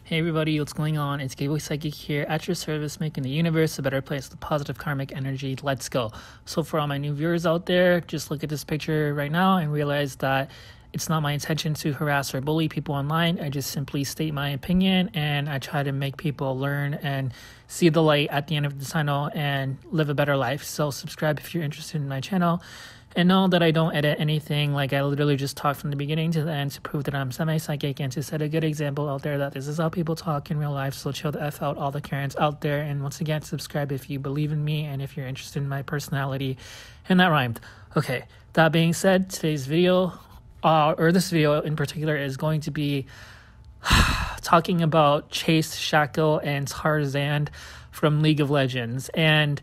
Hey everybody, what's going on? It's Gateway Psychic here at your service, making the universe a better place with positive karmic energy. Let's go. So for all my new viewers out there, just look at this picture right now and realize that it's not my intention to harass or bully people online. I just simply state my opinion and I try to make people learn and see the light at the end of the tunnel and live a better life. So subscribe if you're interested in my channel. And know that I don't edit anything. Like, I literally just talk from the beginning to the end to prove that I'm semi-psychic and to set a good example out there that this is how people talk in real life. So chill the F out, all the Karens out there. And once again, subscribe if you believe in me and if you're interested in my personality. And that rhymed. Okay, that being said, today's video, or this video in particular, is going to be talking about Chase, Shaco, and Tarzaned from League of Legends. And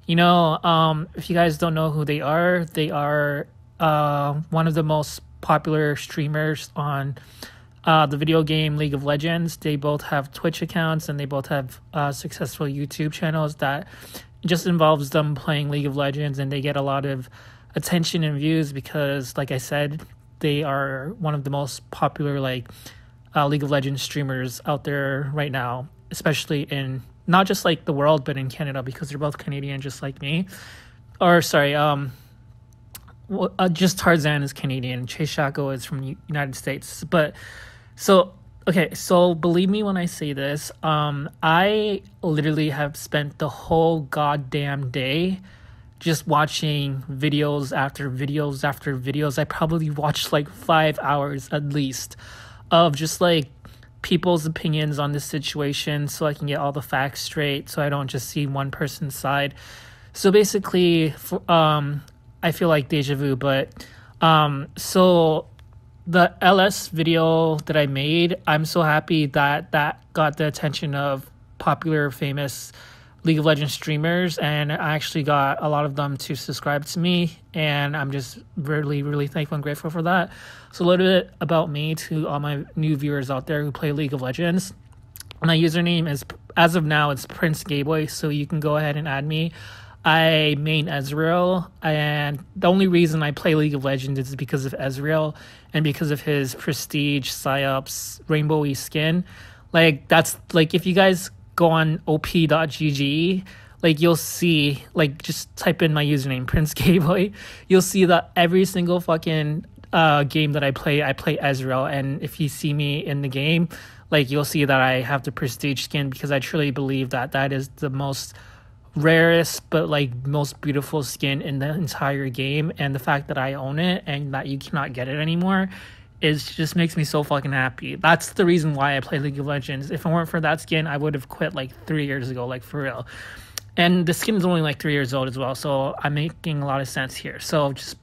you know, if you guys don't know who they are one of the most popular streamers on the video game League of Legends. They both have Twitch accounts and they both have successful YouTube channels that just involves them playing League of Legends, and they get a lot of attention and views because, like I said, they are one of the most popular League of Legends streamers out there right now, especially in not just like the world, but in Canada, because they're both Canadian, just like me. Or sorry, just Tarzan is Canadian. Chase Shaco is from United States. But so okay, so believe me when I say this. I literally have spent the whole goddamn day just watching videos after videos after videos. I probably watched like 5 hours at least of just like people's opinions on this situation so I can get all the facts straight, so I don't just see one person's side. So basically, I feel like deja vu, but so the LS video that I made, I'm so happy that that got the attention of popular, famous League of Legends streamers, and I actually got a lot of them to subscribe to me, and I'm just really, really thankful and grateful for that. So a little bit about me to all my new viewers out there who play League of Legends. My username is, as of now, it's Prince Gateway, so you can go ahead and add me. I main Ezreal, and the only reason I play League of Legends is because of Ezreal and because of his Prestige, Psyops, Rainbowy skin. Like, that's, like, if you guys go on op.gg, like, you'll see, like, just type in my username, Prince Gateway. You'll see that every single fucking game that I play Ezreal, and if you see me in the game, like, you'll see that I have the Prestige skin because I truly believe that that is the most rarest but like most beautiful skin in the entire game, and the fact that I own it and that you cannot get it anymore is just makes me so fucking happy. That's the reason why I play League of Legends. If it weren't for that skin, I would have quit like 3 years ago, like, for real. And the skin is only like 3 years old as well, so I'm making a lot of sense here. So just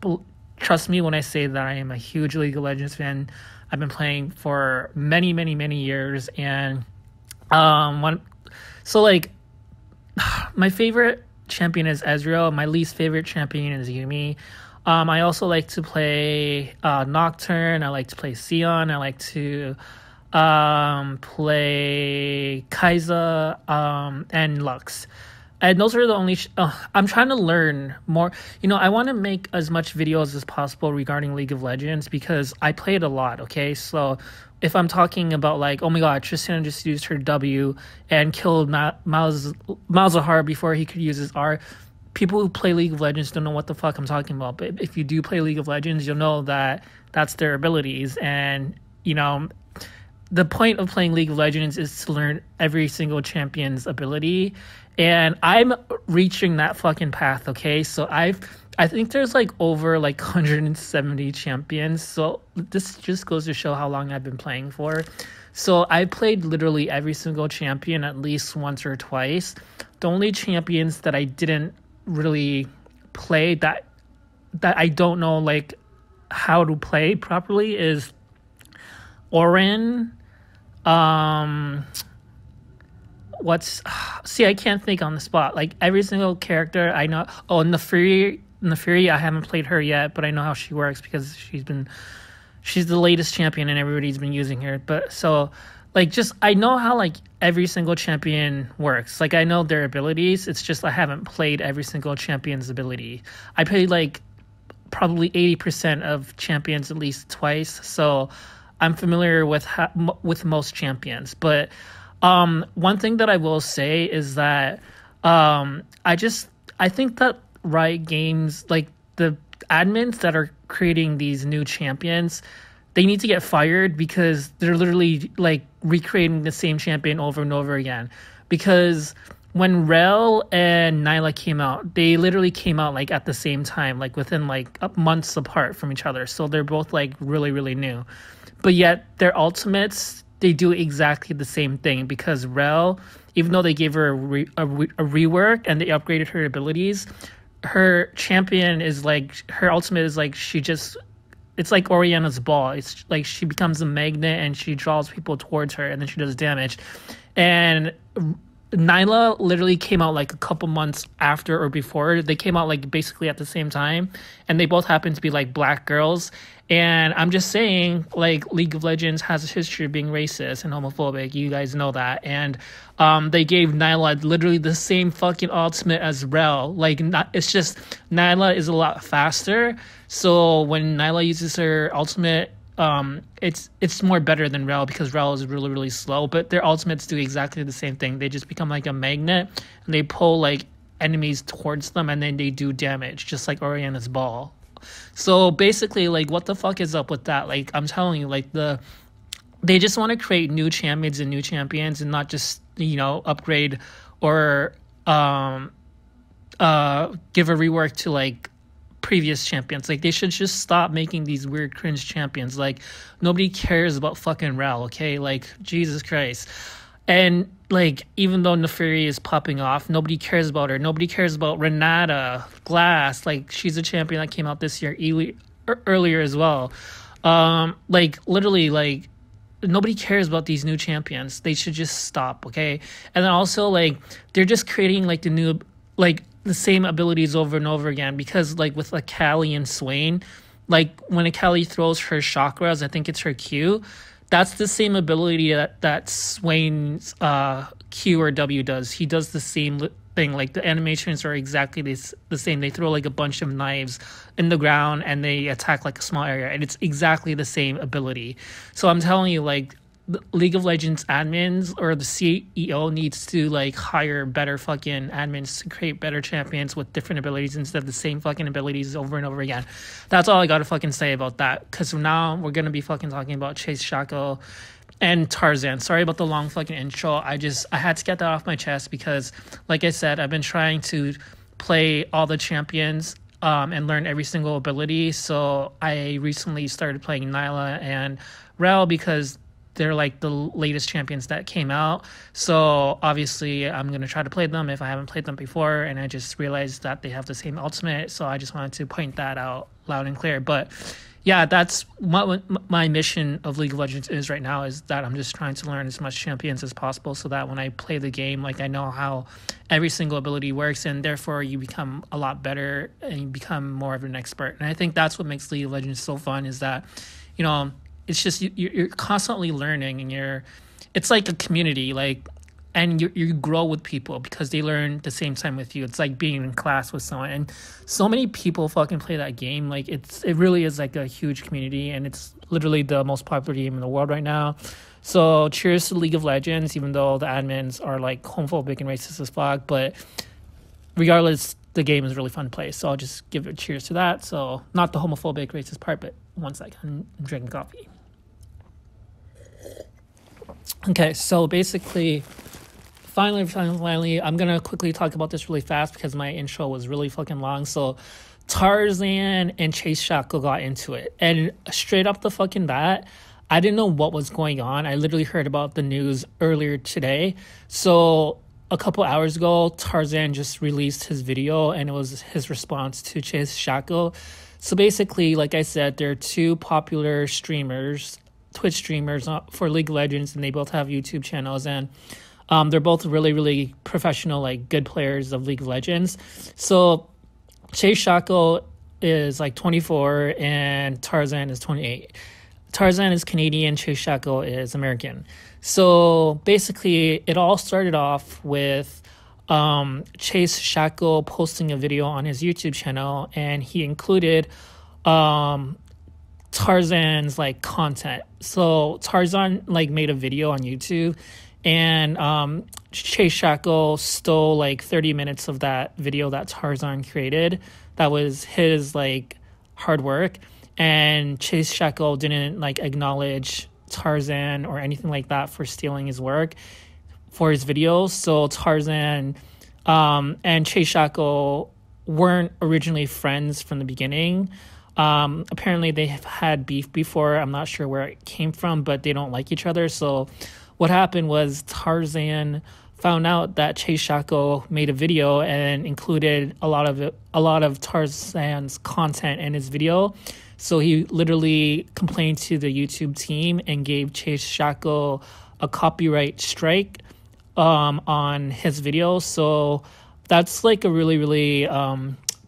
trust me when I say that I am a huge League of Legends fan. I've been playing for many, many, many years, and so like, my favorite champion is Ezreal. My least favorite champion is Yumi. I also like to play Nocturne. I like to play Sion. I like to play Kai'Sa and Lux. And those are the only... I'm trying to learn more. You know, I want to make as much videos as possible regarding League of Legends because I play it a lot, okay? So if I'm talking about, like, oh my god, Tristan just used her W and killed Malzahar before he could use his R, people who play League of Legends don't know what the fuck I'm talking about. But if you do play League of Legends, you'll know that that's their abilities. And, you know, the point of playing League of Legends is to learn every single champion's ability. And I'm reaching that fucking path, okay? So I think there's like over like 170 champions. So this just goes to show how long I've been playing for. So I played literally every single champion at least once or twice. The only champions that I didn't really play that I don't know like how to play properly is Orin. See, I can't think on the spot. Like, every single character I know. Oh, Neferi, I haven't played her yet, but I know how she works because she's the latest champion and everybody's been using her. But so, like, just, I know how, like, every single champion works. Like, I know their abilities. It's just I haven't played every single champion's ability. I played, like, probably 80% of champions at least twice. So I'm familiar with most champions. But one thing that I will say is that I think that Riot Games, like the admins that are creating these new champions, they need to get fired because they're literally like recreating the same champion over and over again. Because when Rel and Nyla came out, they literally came out like at the same time, like within like months apart from each other. So they're both like really, really new. But yet their ultimates, they do exactly the same thing, because Rel, even though they gave her a rework and they upgraded her abilities, her champion is like, her ultimate is like, it's like Oriana's ball. It's like she becomes a magnet and she draws people towards her and then she does damage. And Nyla literally came out like a couple months after or before. They came out like basically at the same time, and they both happen to be like black girls. And I'm just saying, like, League of Legends has a history of being racist and homophobic. You guys know that. And they gave Nyla literally the same fucking ultimate as Rel. Like, it's just Nyla is a lot faster. So when Nyla uses her ultimate, it's more better than Rel, because Rel is really, really slow. But their ultimates do exactly the same thing. They just become like a magnet, and they pull like enemies towards them, and then they do damage, just like Oriana's ball. So basically, like, what the fuck is up with that? Like, I'm telling you, like, they just want to create new champions and new champions, and not just, you know, upgrade or give a rework to like previous champions. Like, they should just stop making these weird cringe champions. Like, nobody cares about fucking Rel, okay? Like, Jesus Christ. And like, even though Neferi is popping off, nobody cares about her. Nobody cares about Renata, Glass. Like, she's a champion that came out this year earlier as well. Like, literally, like, nobody cares about these new champions. They should just stop, okay? And then also, like, they're just creating like the same abilities over and over again, because like with Akali and Swain, like when Akali throws her chakras, I think it's her Q, that's the same ability that Swain's Q or W does. He does the same thing. Like, the animations are exactly the same. They throw like a bunch of knives in the ground and they attack like a small area, and it's exactly the same ability. So I'm telling you, like, the League of Legends admins or the CEO needs to like hire better fucking admins to create better champions with different abilities instead of the same fucking abilities over and over again. That's all I gotta fucking say about that, because now we're gonna be fucking talking about Chase, Shaco, and Tarzaned. Sorry about the long fucking intro. I had to get that off my chest because, like I said, I've been trying to play all the champions and learn every single ability. So I recently started playing Nyla and Rel because they're like the latest champions that came out. So obviously I'm going to try to play them if I haven't played them before. And I just realized that they have the same ultimate. So I just wanted to point that out loud and clear. But yeah, that's what my mission of League of Legends is right now, is that I'm just trying to learn as much champions as possible so that when I play the game, like, I know how every single ability works, and therefore you become a lot better and you become more of an expert. And I think that's what makes League of Legends so fun, is that, you know, it's just you're constantly learning, and it's like a community, like, and you grow with people because they learn the same time with you. It's like being in class with someone, and so many people fucking play that game. Like, it really is like a huge community, and it's literally the most popular game in the world right now. So cheers to League of Legends, even though the admins are like homophobic and racist as fuck. But regardless, the game is really fun to play. So I'll just give it cheers to that. So not the homophobic, racist part, but one second, I'm drinking coffee. Okay, so basically, finally, I'm gonna quickly talk about this really fast because my intro was really fucking long. So Tarzaned and Chase Shaco got into it, and straight up the fucking bat, I didn't know what was going on. I literally heard about the news earlier today. So a couple hours ago, Tarzaned just released his video, and it was his response to Chase Shaco. So basically, like I said, there are two popular streamers, Twitch streamers for League of Legends, and they both have YouTube channels, and they're both really, really professional, like, good players of League of Legends. So Chase Shaco is like 24 and Tarzaned is 28. Tarzaned is Canadian, Chase Shaco is American. So basically, it all started off with Chase Shaco posting a video on his YouTube channel, and he included Tarzan's like content. So Tarzan like made a video on YouTube, and Chase Shaco stole like 30 minutes of that video that Tarzan created. That was his like hard work, and Chase Shaco didn't like acknowledge Tarzan or anything like that for stealing his work for his videos. So Tarzan and Chase Shaco weren't originally friends from the beginning. Apparently they have had beef before. I'm not sure where it came from, but they don't like each other. So what happened was Tarzan found out that Chase Shaco made a video and included a lot of Tarzan's content in his video. So he literally complained to the YouTube team and gave Chase Shaco a copyright strike on his video. So that's like a really, really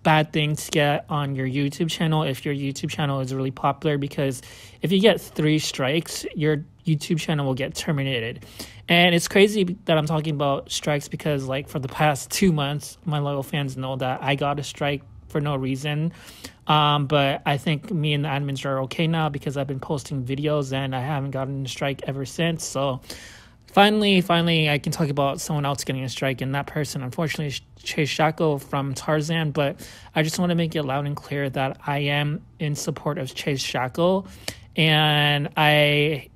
bad thing to get on your YouTube channel if your YouTube channel is really popular, because if you get 3 strikes, your YouTube channel will get terminated. And it's crazy that I'm talking about strikes because like for the past 2 months, my loyal fans know that I got a strike for no reason. But I think me and the admins are okay now because I've been posting videos and I haven't gotten a strike ever since. So finally, I can talk about someone else getting a strike, and that person, unfortunately, is Chase Shaco from Tarzan. But I just want to make it loud and clear that I am in support of Chase Shaco, and I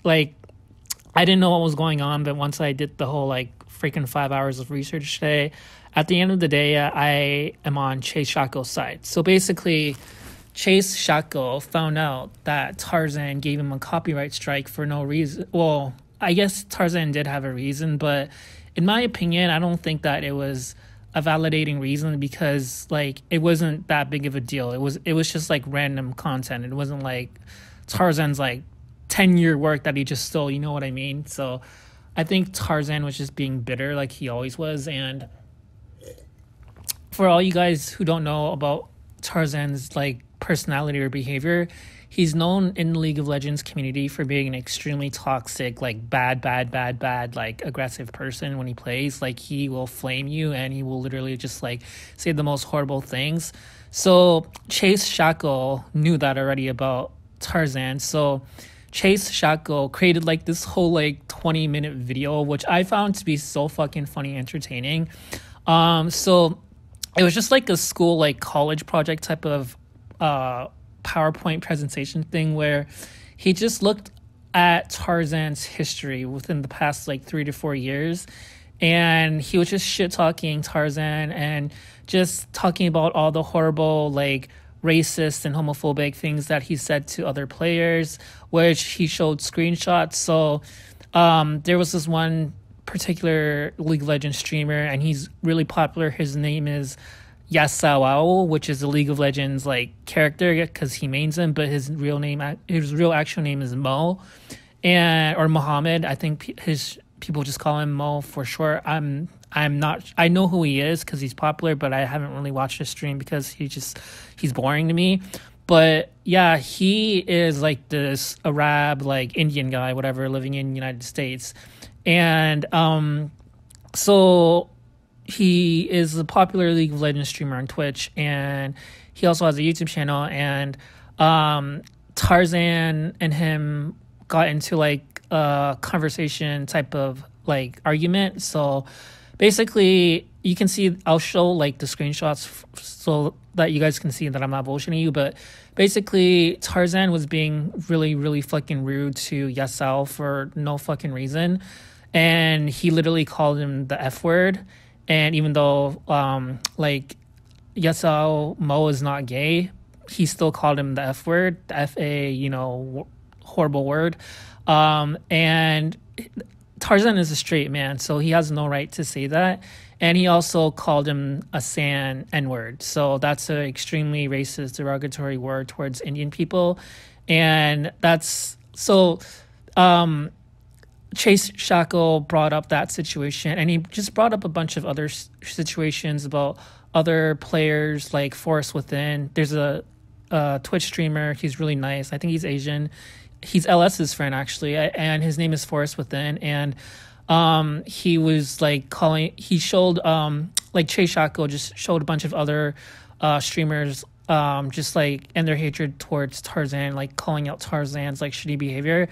didn't know what was going on, but once I did the whole like freaking 5 hours of research today, at the end of the day, I am on Chase Shaco's side. So basically, Chase Shaco found out that Tarzan gave him a copyright strike for no reason. Well, I guess Tarzan did have a reason, but in my opinion, I don't think that it was a validating reason because like it wasn't that big of a deal. It was just like random content. It wasn't like Tarzan's like 10-year work that he just stole, you know what I mean? So I think Tarzan was just being bitter like he always was. And for all you guys who don't know about Tarzan's like personality or behavior, he's known in the League of Legends community for being an extremely toxic, like bad, like aggressive person when he plays. Like he will flame you and he will literally just like say the most horrible things. So Chase Shaco knew that already about Tarzan. So Chase Shaco created like this whole like 20-minute video, which I found to be so fucking funny, entertaining. So it was just like a school, like college project type of PowerPoint presentation thing where he just looked at Tarzan's history within the past like 3 to 4 years, and he was just shit talking Tarzan and just talking about all the horrible like racist and homophobic things that he said to other players, which he showed screenshots. So there was this one particular League of Legends streamer, and he's really popular. His name is Yasuo, which is a League of Legends like character because he mains him, but his real actual name is Mo, or Muhammad. I think his people just call him Mo for short. I'm not. I know who he is because he's popular, but I haven't really watched his stream because he's boring to me. But yeah, he is like this Arab, like Indian guy, whatever, living in the United States, and so he is a popular League of Legends streamer on Twitch, and he also has a YouTube channel. And Tarzan and him got into like a conversation type of like argument. So basically, you can see, I'll show like the screenshots so that you guys can see that I'm not bullshitting you. But basically, Tarzan was being really, really fucking rude to Yasuo for no fucking reason. And he literally called him the F word. And even though like Yasuo Mo is not gay, he still called him the F word, the F-A, you know, horrible word. And Tarzan is a straight man, so he has no right to say that. And he also called him a San N-word. So that's an extremely racist, derogatory word towards Indian people. And that's so Chase Shaco brought up that situation, and he just brought up a bunch of other situations about other players like Forest Within. There's a Twitch streamer. He's really nice. I think he's Asian. He's LS's friend actually, and his name is Forest Within. And he was like he showed like Chase Shaco just showed a bunch of other streamers just like, and their hatred towards Tarzan, like calling out Tarzan's like shitty behavior.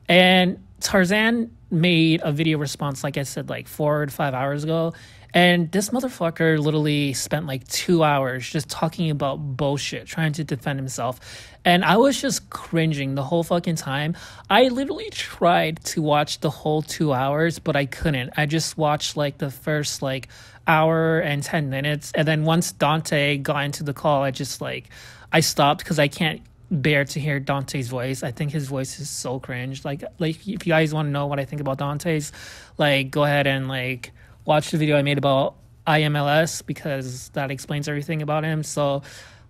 And Tarzan made a video response, like I said, like 4 to 5 hours ago. And this motherfucker literally spent like 2 hours just talking about bullshit, trying to defend himself. And I was just cringing the whole fucking time. I literally tried to watch the whole 2 hours, but I couldn't. I just watched like the first like hour and 10 minutes. And then once Dante got into the call, I stopped because I can't bear to hear Dante's voice. I think his voice is so cringe. Like if you guys want to know what I think about Dante's, like go ahead and like watch the video I made about IMLS, because that explains everything about him. So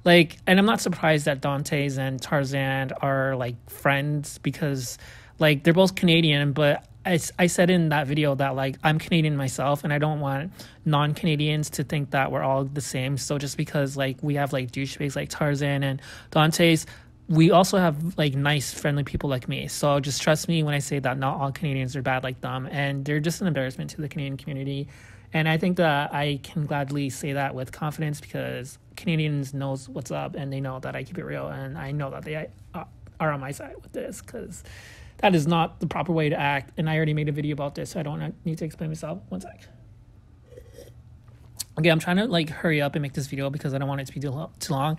like, and I'm not surprised that Dante's and Tarzan are like friends, because like they're both Canadian, but I said in that video that like I'm Canadian myself, and I don't want non-Canadians to think that we're all the same. So just because like we have like douchebags like Tarzan and Dante's, we also have like nice, friendly people like me. So just trust me when I say that not all Canadians are bad like them, and they're just an embarrassment to the Canadian community. And I think that I can gladly say that with confidence, because Canadians knows what's up, and they know that I keep it real, and I know that they are on my side with this, because that is not the proper way to act. And I already made a video about this, so I don't need to explain myself. One sec. Okay, I'm trying to like hurry up and make this video because I don't want it to be too long.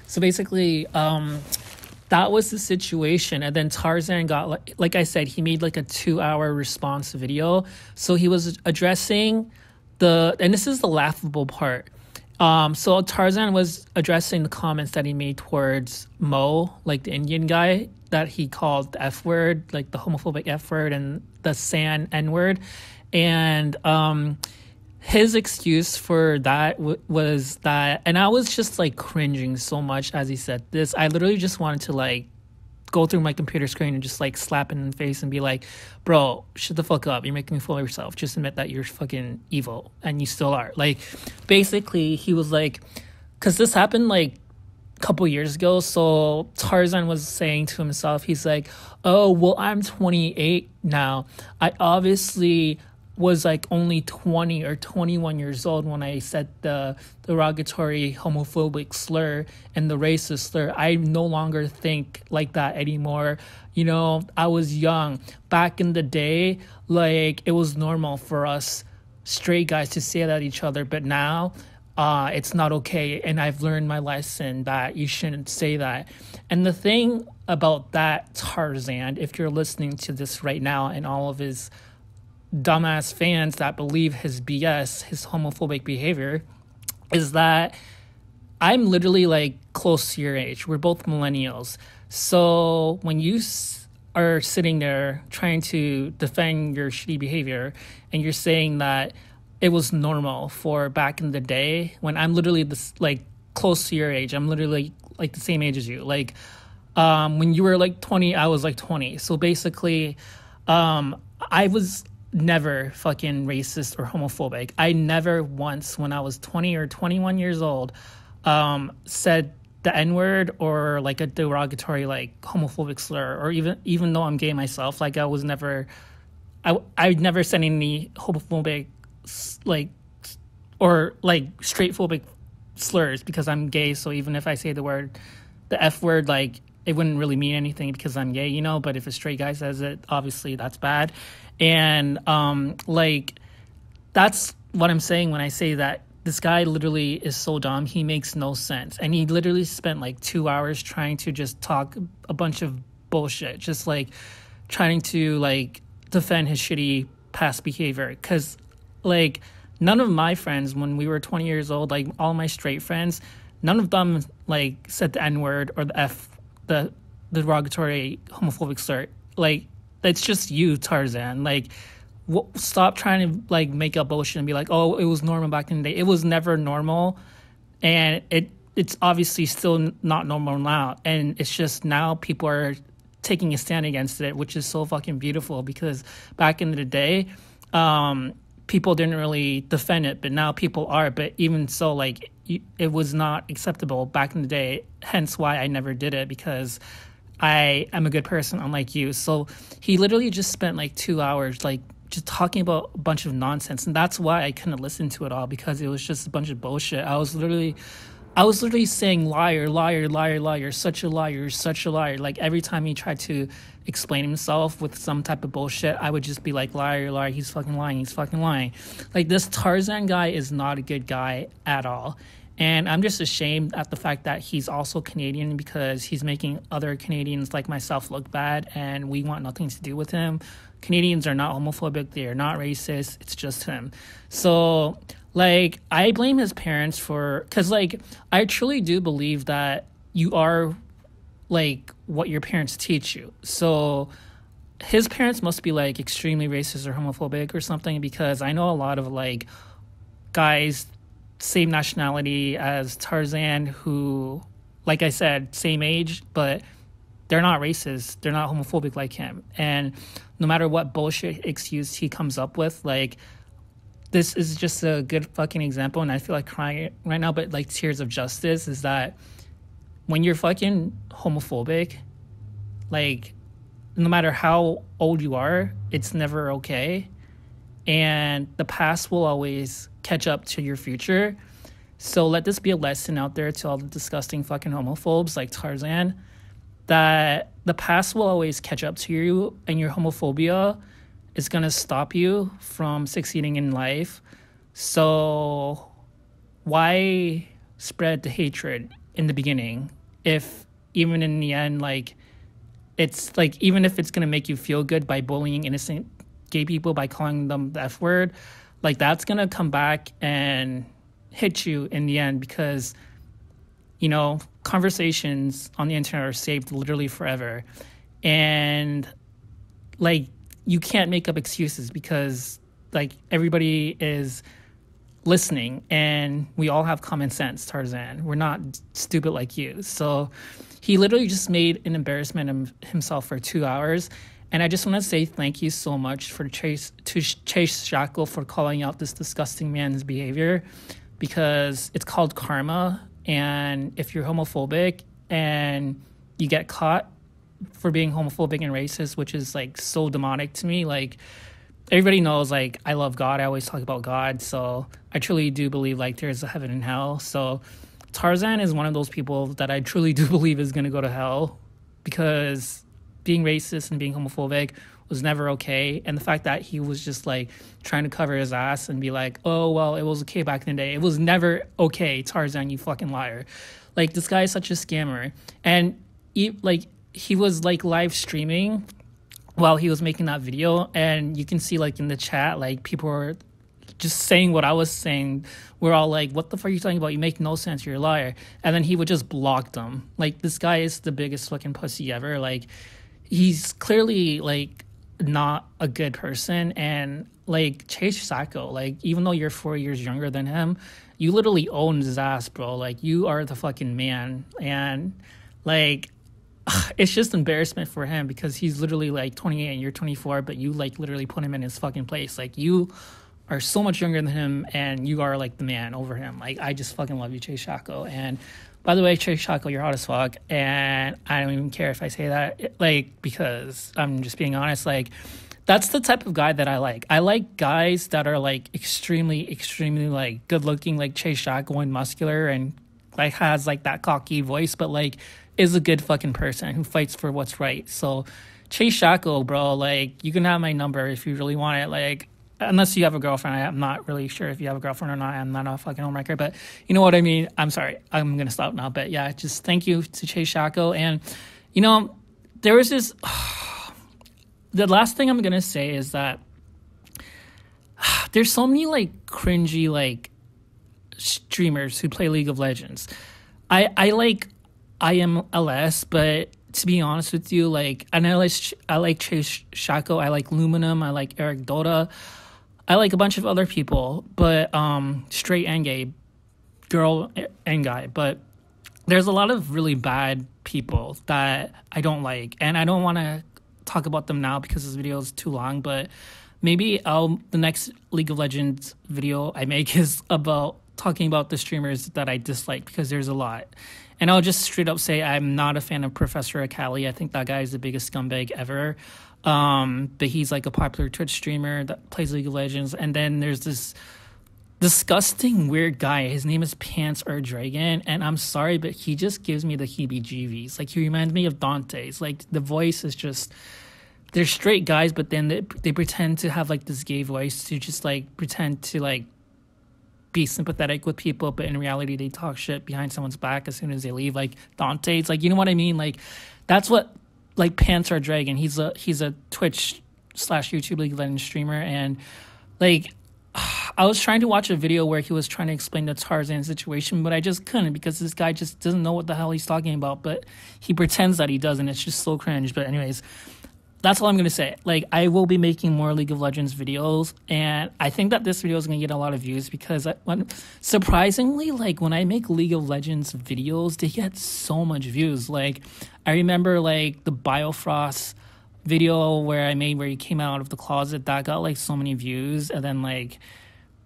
So basically, that was the situation. And then Tarzan got, like I said, he made like a 2-hour response video. So he was addressing and this is the laughable part. So Tarzan was addressing the comments that he made towards Mo, like the Indian guy that he called the F word, like the homophobic F word and the San N word. And his excuse for that was that, and I was just like cringing so much as he said this. I literally just wanted to like go through my computer screen and just like slap him in the face and be like, bro, shut the fuck up. You're making a fool of yourself. Just admit that you're fucking evil, and you still are. Like, basically, he was like, because this happened like a couple years ago. So Tarzan was saying to himself, he's like, oh, well, I'm 28 now. I obviously was like only 20 or 21 years old when I said the derogatory homophobic slur and the racist slur. I no longer think like that anymore. You know, I was young. Back in the day, like, it was normal for us straight guys to say that at each other, but now it's not okay. And I've learned my lesson that you shouldn't say that. And the thing about that, Tarzan, if you're listening to this right now, and all of his dumbass fans that believe his BS, his homophobic behavior, is that I'm literally like close to your age. We're both millennials. So when you are sitting there trying to defend your shitty behavior, and you're saying that it was normal for back in the day, when I'm literally this like close to your age, I'm literally like the same age as you. Like when you were like 20, I was like 20. So basically, I was never fucking racist or homophobic. I never once, when I was 20 or 21 years old, said the N-word or like a derogatory like homophobic slur, or even though I'm gay myself, like I never said any homophobic like or like straightphobic slurs because I'm gay. So even if I say the F word, like it wouldn't really mean anything because I'm gay, you know. But if a straight guy says it, obviously that's bad. And like that's what I'm saying when I say that this guy literally is so dumb. He makes no sense. And he literally spent like 2 hours trying to just talk a bunch of bullshit, just like trying to like defend his shitty past behavior. Because like none of my friends when we were 20 years old, like all my straight friends, none of them like said the N-word or the derogatory homophobic slur. Like, it's just you, Tarzan. Like, stop trying to like make up bullshit and be like, oh, it was normal back in the day. It was never normal, and it's obviously still not normal now. And it's just now people are taking a stand against it, which is so fucking beautiful, because back in the day, people didn't really defend it, but now people are. But even so, like, it was not acceptable back in the day, hence why I never did it, because I am a good person, unlike you. So he literally just spent like 2 hours like just talking about a bunch of nonsense, and that's why I couldn't listen to it all, because it was just a bunch of bullshit. I was literally I was literally saying liar, liar, liar, liar, such a liar, such a liar. Like every time he tried to explain himself with some type of bullshit, I would just be like, liar, liar, he's fucking lying, he's fucking lying. Like this Tarzan guy is not a good guy at all. And I'm just ashamed at the fact that he's also Canadian because he's making other Canadians like myself look bad, and we want nothing to do with him. Canadians are not homophobic, they are not racist, it's just him. So, like, I blame his parents for, because, like, I truly do believe that you are, like, what your parents teach you. So, his parents must be, like, extremely racist or homophobic or something, because I know a lot of, like, guys same nationality as Tarzan who, like I said, same age, but they're not racist. They're not homophobic like him. And no matter what bullshit excuse he comes up with, like, this is just a good fucking example. And I feel like crying right now, but like tears of justice is that when you're fucking homophobic, like, no matter how old you are, it's never okay. And the past will always catch up to your future. So let this be a lesson out there to all the disgusting fucking homophobes like Tarzan, that the past will always catch up to you, and your homophobia is going to stop you from succeeding in life. So why spread the hatred in the beginning if even in the end, like, it's like, even if it's going to make you feel good by bullying innocent gay people by calling them the F word, like, that's going to come back and hit you in the end, because, you know, conversations on the internet are saved literally forever. And, like, you can't make up excuses because, like, everybody is listening and we all have common sense, Tarzan. We're not stupid like you. So he literally just made an embarrassment of himself for 2 hours. And I just want to say thank you so much to Chase Shaco for calling out this disgusting man's behavior, because it's called karma. And if you're homophobic and you get caught for being homophobic and racist, which is, like, so demonic to me, like, everybody knows, like, I love God. I always talk about God. So I truly do believe, like, there's a heaven and hell. So Tarzan is one of those people that I truly do believe is going to go to hell, because being racist and being homophobic was never okay. And the fact that he was just, like, trying to cover his ass and be like, oh, well, it was okay back in the day. It was never okay, Tarzan, you fucking liar. Like, this guy is such a scammer. And he was, like, live streaming while he was making that video. And you can see, like, in the chat, like, people were just saying what I was saying. We're all like, what the fuck are you talking about? You make no sense. You're a liar. And then he would just block them. Like, this guy is the biggest fucking pussy ever. Like, he's clearly, like, not a good person. And, like, Chase Shaco, like, even though you're 4 years younger than him, you literally own his ass, bro. Like, you are the fucking man. And, like, it's just embarrassment for him, because he's literally, like, 28 and you're 24, but you, like, literally put him in his fucking place. Like, you are so much younger than him, and you are, like, the man over him. Like, I just fucking love you, Chase Shaco. And by the way, Chase Shaco, you're hot as fuck, and I don't even care if I say that, like, because I'm just being honest. Like, that's the type of guy that I like. I like guys that are, like, extremely, extremely, like, good looking, like Chase Shaco, and muscular, and, like, has, like, that cocky voice, but, like, is a good fucking person who fights for what's right. So Chase Shaco, bro, like, you can have my number if you really want it. Like, unless you have a girlfriend. I'm not really sure if you have a girlfriend or not. I'm not a fucking homewrecker, but you know what I mean? I'm sorry. I'm going to stop now. But yeah, just thank you to Chase Shaco. And, you know, there was this... the last thing I'm going to say is that there's so many, like, cringy, like, streamers who play League of Legends. I like IMLS, but to be honest with you, like, I like Chase Shaco, I like Luminum, I like Eric Dota, I like a bunch of other people, but straight and gay, girl and guy. But there's a lot of really bad people that I don't like, and I don't want to talk about them now because this video is too long. But maybe the next League of Legends video I make is about talking about the streamers that I dislike, because there's a lot. And I'll just straight up say I'm not a fan of Professor Akali. I think that guy is the biggest scumbag ever. But he's, like, a popular Twitch streamer that plays League of Legends. And then there's this disgusting, weird guy. His name is Pants or Dragon, and I'm sorry, but he just gives me the heebie-jeebies. Like, he reminds me of Dante's. Like, the voice is just... They're straight guys, but then they pretend to have, like, this gay voice to just, like, pretend to, like, be sympathetic with people, but in reality, they talk shit behind someone's back as soon as they leave. Like, Dante's, like, you know what I mean? Like, that's what, like, Pants or Dragon. He's a Twitch/YouTube League of Legends streamer, and, like... I was trying to watch a video where he was trying to explain the Tarzan situation, but I just couldn't because this guy just doesn't know what the hell he's talking about, but he pretends that he does, and it's just so cringe. But anyways, that's all I'm going to say. Like, I will be making more League of Legends videos, and I think that this video is going to get a lot of views because surprisingly, like, when I make League of Legends videos, they get so much views. Like, I remember, like, the Biofrost video where I made where he came out of the closet, that got like so many views. And then like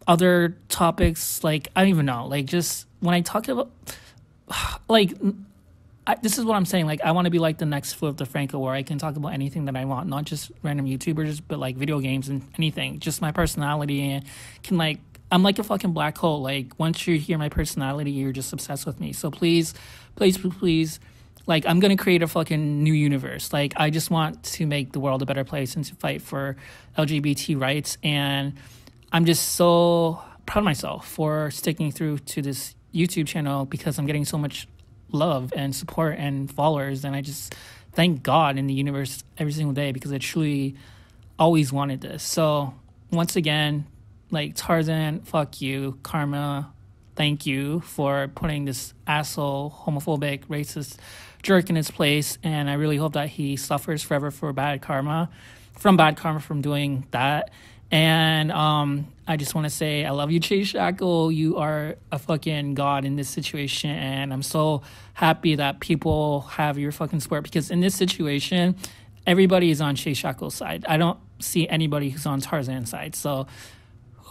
other topics, like I don't even know, like just when I talk about like this is what I'm saying, like I want to be like the next Flip DeFranco where I can talk about anything that I want, not just random YouTubers, but like video games and anything, just my personality, and can like I'm like a fucking black hole. Like once you hear my personality, you're just obsessed with me. So please like, I'm going to create a fucking new universe. Like, I just want to make the world a better place and to fight for LGBT rights. And I'm just so proud of myself for sticking through to this YouTube channel because I'm getting so much love and support and followers. And I just thank God in the universe every single day because I truly always wanted this. So, once again, like, Tarzan, fuck you. Karma, thank you for putting this asshole, homophobic, racist jerk in his place, and I really hope that he suffers forever from bad karma from doing that. And I just want to say I love you, Chase Shaco. You are a fucking god in this situation, and I'm so happy that people have your fucking support because in this situation, everybody is on Chase Shaco's side. I don't see anybody who's on Tarzan's side. So,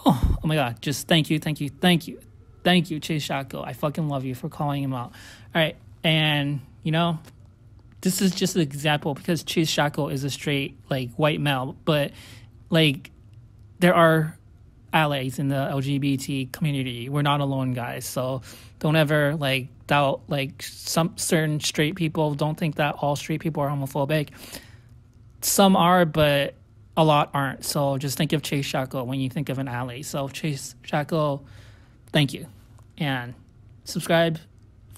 oh my god, just thank you, Chase Shaco. I fucking love you for calling him out. All right, and you know, this is just an example because Chase Shaco is a straight, like, white male, but, like, there are allies in the LGBT community. We're not alone, guys. So don't ever, like, doubt, like, some certain straight people. Don't think that all straight people are homophobic. Some are, but a lot aren't. So just think of Chase Shaco when you think of an ally. So Chase Shaco, thank you. And subscribe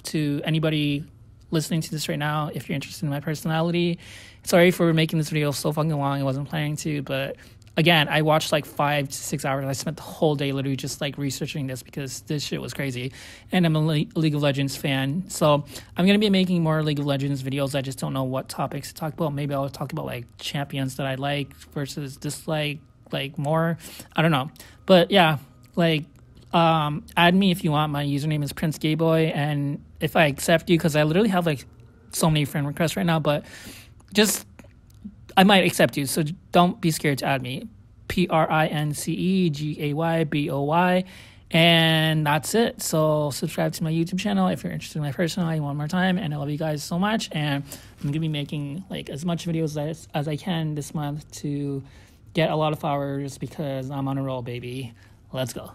to anybody listening to this right now if you're interested in my personality. Sorry for making this video so fucking long. I wasn't planning to, but again, I watched like 5 to 6 hours. I spent the whole day literally just like researching this because this shit was crazy, and I'm a League of Legends fan. So I'm gonna be making more League of Legends videos. I just don't know what topics to talk about. Maybe I'll talk about like champions that I like versus dislike, like more, I don't know. But yeah, like add me if you want. My username is Prince Gayboy, and if I accept you, because I literally have like so many friend requests right now, but just I might accept you, so don't be scared to add me. PrincegayBoy, and that's it. So subscribe to my YouTube channel if you're interested in my personality one more time, and I love you guys so much, and I'm gonna be making like as much videos as I can this month to get a lot of followers because I'm on a roll, baby. Let's go.